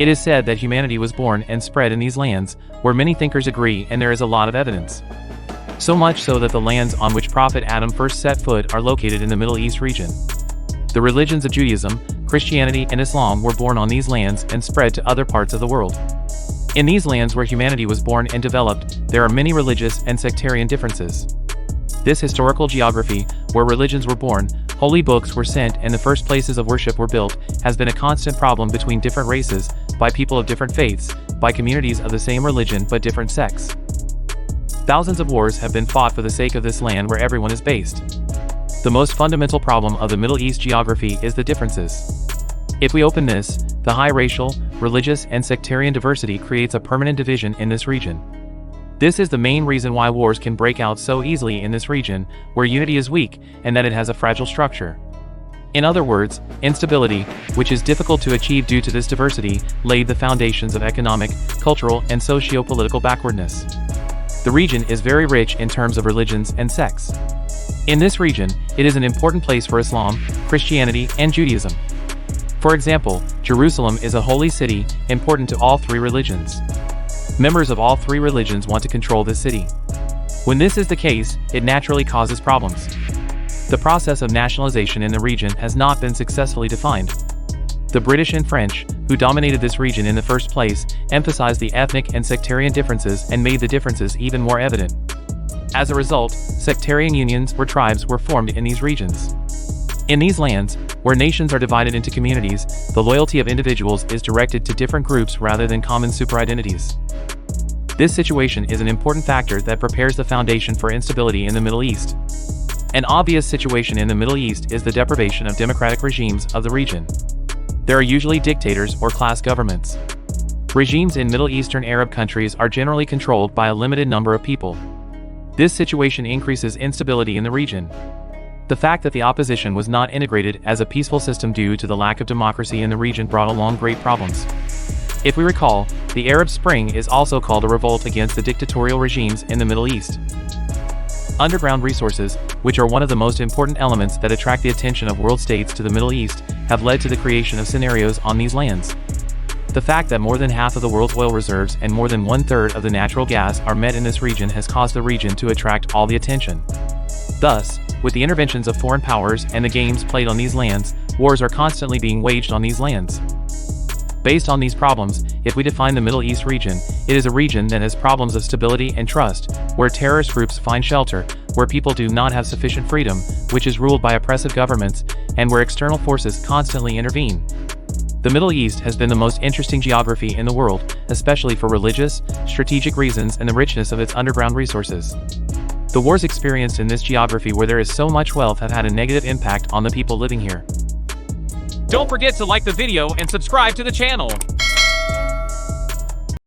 It is said that humanity was born and spread in these lands, where many thinkers agree, and there is a lot of evidence. So much so that the lands on which Prophet Adam first set foot are located in the Middle East region. The religions of Judaism, Christianity, and Islam were born on these lands and spread to other parts of the world. In these lands where humanity was born and developed, there are many religious and sectarian differences. This historical geography, where religions were born, holy books were sent, and the first places of worship were built, has been a constant problem between different races, by people of different faiths, by communities of the same religion but different sects. Thousands of wars have been fought for the sake of this land where everyone is based. The most fundamental problem of the Middle East geography is the differences. If we open this, the high racial, religious, and sectarian diversity creates a permanent division in this region. This is the main reason why wars can break out so easily in this region, where unity is weak, and that it has a fragile structure. In other words, instability, which is difficult to achieve due to this diversity, laid the foundations of economic, cultural, and socio-political backwardness. The region is very rich in terms of religions and sects. In this region, it is an important place for Islam, Christianity, and Judaism. For example, Jerusalem is a holy city, important to all three religions. Members of all three religions want to control this city. When this is the case, it naturally causes problems. The process of nationalization in the region has not been successfully defined. The British and French, who dominated this region in the first place, emphasized the ethnic and sectarian differences and made the differences even more evident. As a result, sectarian unions or tribes were formed in these regions. In these lands, where nations are divided into communities, the loyalty of individuals is directed to different groups rather than common superidentities. This situation is an important factor that prepares the foundation for instability in the Middle East. An obvious situation in the Middle East is the deprivation of democratic regimes of the region. There are usually dictators or class governments. Regimes in Middle Eastern Arab countries are generally controlled by a limited number of people. This situation increases instability in the region. The fact that the opposition was not integrated as a peaceful system due to the lack of democracy in the region brought along great problems. If we recall, the Arab Spring is also called a revolt against the dictatorial regimes in the Middle East. Underground resources, which are one of the most important elements that attract the attention of world states to the Middle East, have led to the creation of scenarios on these lands. The fact that more than half of the world's oil reserves and more than 1/3 of the natural gas are met in this region has caused the region to attract all the attention. Thus, with the interventions of foreign powers and the games played on these lands, wars are constantly being waged on these lands. Based on these problems, if we define the Middle East region, it is a region that has problems of stability and trust, where terrorist groups find shelter, where people do not have sufficient freedom, which is ruled by oppressive governments, and where external forces constantly intervene. The Middle East has been the most interesting geography in the world, especially for religious, strategic reasons and the richness of its underground resources. The wars experienced in this geography where there is so much wealth have had a negative impact on the people living here. Don't forget to like the video and subscribe to the channel.